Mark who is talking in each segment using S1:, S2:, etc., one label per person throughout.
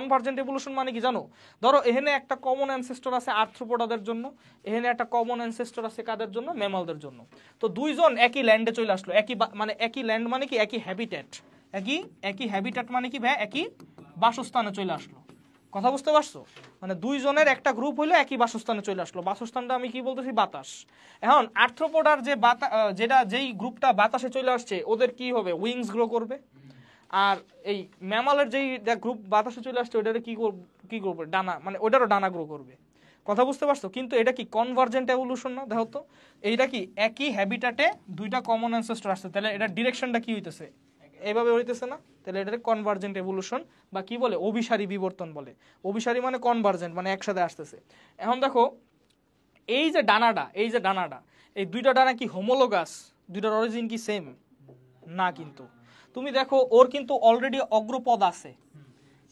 S1: Convergent evolution মানে কি জানো? ধরো এখানে একটা কমন অ্যানসেস্টর আছে আর্থ্রোপোডাদের জন্য, এখানে একটা কমন অ্যানসেস্টর আছে কাদের জন্য? ম্যামালদের জন্য। তো দুইজন একই ল্যান্ডে চলে আসলো, মানে একই ল্যান্ড মানে কি একই হ্যাবিটেট, একই হ্যাবিটেট মানে কি ভাই একই বাসস্থানে চলে আসলো। কথা বুঝতে পারছো? মানে দুইজনের একটা গ্রুপ হইলো একই বাসস্থানে চলে আসলো, বাসস্থানটা আমি কি বলতেছি? বাতাস। এখন আর্থ্রোপোডার যে যেই গ্রুপটা বাতাসে চলে আসছে ওদের কি হবে? উইংস গ্রো করবে। আর এই ম্যামালের যেই গ্রুপ বাতাসে চলে আসছে ওটারে কি করবে? ডানা, মানে ওটারও ডানা গ্রো করবে। কথা বুঝতে পারছো? কিন্তু এটা কি কনভার্জেন্ট এভলিউশন না? দেখো তো এইটা কি একই হ্যাবিটাটে দুইটা কমন অ্যানসেস্টর আসছে, তাহলে এটা ডিরেকশনটা কি হইতেছে? এইভাবে হইতেছে না? তাহলে এটাকে কনভার্জেন্ট এভলিউশন বা কি বলে? অভিসারী বিবর্তন বলে। অভিসারী মানে কনভার্জেন্ট, মানে একসাথে আসতেছে। এখন দেখো এই যে ডানাটা, এই দুইটা ডানা কি হোমোলোগাস? দুইটার অরিজিন কি সেম? না। কিন্তু তুমি দেখো ওর কিন্তু অলরেডি অগ্রপদ আছে,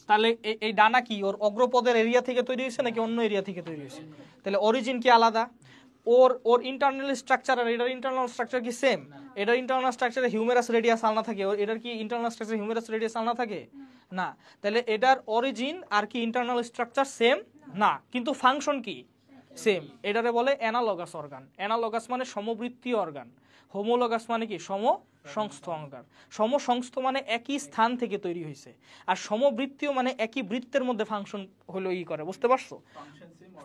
S1: তাহলে এই ডানা কি ওর অগ্রপদের এরিয়া থেকে তৈরি হয়েছে নাকি অন্য এরিয়া থেকে তৈরি হয়েছে? তাহলে অরিজিন কি আলাদা? ওর ইন্টারনাল স্ট্রাকচার আর এটার ইন্টারনাল স্ট্রাকচার কি সেম? এটার ইন্টারনাল স্ট্রাকচারে হিউমেরাস রেডিয়াস আলাদা থাকে, এটার কি ইন্টারনাল স্ট্রাকচার হিউমেরাস রেডিয়াস আলাদা থাকে? না। তাহলে এটার অরিজিন আর কি ইন্টারনাল স্ট্রাকচার সেম না, কিন্তু ফাংশন কি সেম। এটারে বলে অ্যানালগাস অর্গান। অ্যানালগাস মানে সমবৃত্তীয় অর্গান, হোমোলগাস মানে কি সমসংস্থ অর্গান। সমসংস্থ মানে একই স্থান থেকে তৈরি হয়েছে, আর সমবৃত্তীয় মানে একই বৃত্তের মধ্যে ফাংশন হলো ই করে। বুঝতে পারছো?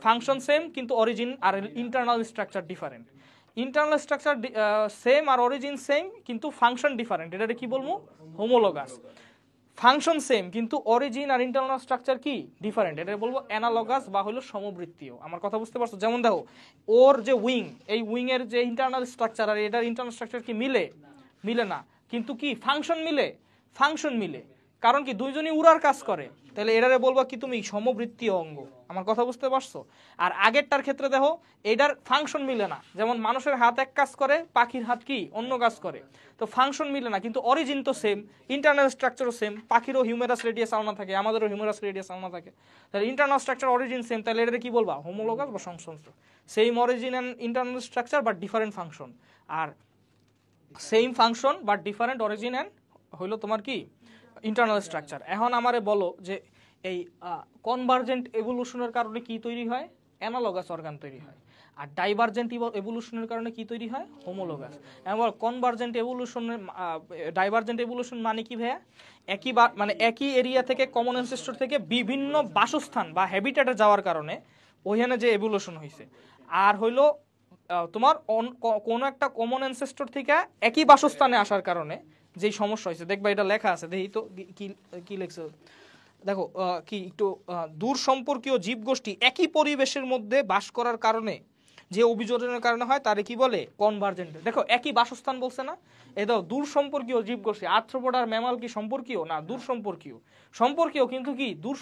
S1: ফাংশন সেম কিন্তু অরিজিন আর internal structure different. Internal structure same আর অরিজিন সেম কিন্তু ফাংশন ডিফারেন্ট, এটারে কি বলবো? হোমোলগাস। ফাংশন সেম কিন্তু অরিজিন আর ইন্টারনাল স্ট্রাকচার কি ডিফারেন্ট, এটা বলবো অ্যানালগাস বা হলো সমবৃত্তীয়। আমার কথা বুঝতে পারছো? যেমন দেখো ওর যে উইং, এই উইং এর যে ইন্টারনাল স্ট্রাকচার আর এটার ইন্টারনাল স্ট্রাকচার কি মিলে না, কিন্তু কি ফাংশন মিলে। কারণ কি দুইজনই উড়ার কাজ করে, তাহলে এটারে বলবো কি তুমি? সমবৃত্তীয় অঙ্গ। আমার কথা বুঝতে পারছো? আর আগেরটার ক্ষেত্রে দেখো এটার ফাংশন মিলে না, যেমন মানুষের হাত এক কাজ করে, পাখির হাত কি অন্য কাজ করে। তো ফাংশন মিলে না কিন্তু অরিজিন তো সেম, ইন্টারনাল স্ট্রাকচারও সেম। পাখিরও হিউমেরাস রেডিয়াস আলাদা থাকে, আমাদেরও হিউমেরাস রেডিয়াস আলাদা থাকে, তাহলে ইন্টারনাল স্ট্রাকচার অরিজিন সেম, তাহলে এটাকে কি বলবা? হোমোলগাস বা সংশ্লিষ্ট। Same origin and internal structure but different function, আর same function but different origin and হইলো তোমার কি ইন্টারনাল স্ট্রাকচার। এখন আমারে বলো যে এই কনভার্জেন্ট এভলিউশনের কারণে কি তৈরি হয়? অ্যানালগাস অর্গান তৈরি হয়। আর ডাইভারজেন্ট এভলিউশনের কারণে কি তৈরি হয়? হোমোলগাস। এবার কনভার্জেন্ট এভলিউশনের ডাইভারজেন্ট এভলিউশন মানে কি ভাইয়া? মানে একই এরিয়া থেকে কমন অ্যানসেস্টর থেকে বিভিন্ন বাসস্থান বা হ্যাবিটেটে যাওয়ার কারণে ওইখানে যে এভলিউশন হয়েছে। আর হইলো তোমার কোন একটা কমন অ্যানসেস্টর থেকে একই বাসস্থানে আসার কারণে যেই সমস্যা হয়েছে, দেখবা এটা লেখা আছে, দেখি তো কি লেখছে। দেখো কি একটু দূর সম্পর্কীয় জীবগোষ্ঠী একই পরিবেশের মধ্যে বাস করার কারণে যে অভিযোজনের কারণে হয় তারে কি বলে? কনভার্জেন্ট। দেখো একই বাসস্থান বলছে না? এই দাও দূর সম্পর্কীয় জীবগোষ্ঠী। আর্থ্রোপোড আর ম্যামাল কি সম্পর্কীয়? না, দূর সম্পর্কীয় কিন্তু কি দূর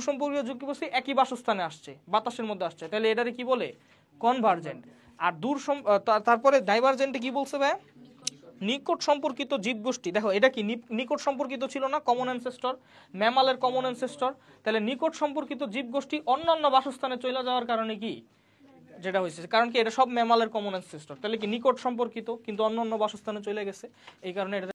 S1: সম্পর্কীয় জীবগোষ্ঠী একই বাসস্থানে আসছে, বাতাসের মধ্যে আসছে, তাহলে এটারে কি বলে? কনভার্জেন্ট। আর তারপরে ডাইভারজেন্টে কি বলছে ভাই? নিকট সম্পর্কিত জীবগোষ্ঠী। দেখো এটা কি নিকট সম্পর্কিত ছিল না? কমন অ্যানসেস্টর, ম্যামালের কমন অ্যানসেস্টর। তাহলে নিকট সম্পর্কিত জীবগোষ্ঠী অন্যান্য বাসস্থানে চলে যাওয়ার কারণে কি যেটা হয়েছে, কারণ কি এটা সব ম্যামালের কমন অ্যানসেস্টর, তাহলে কি নিকট সম্পর্কিত কিন্তু অন্যান্য বাসস্থানে চলে গেছে, এই কারণে এটা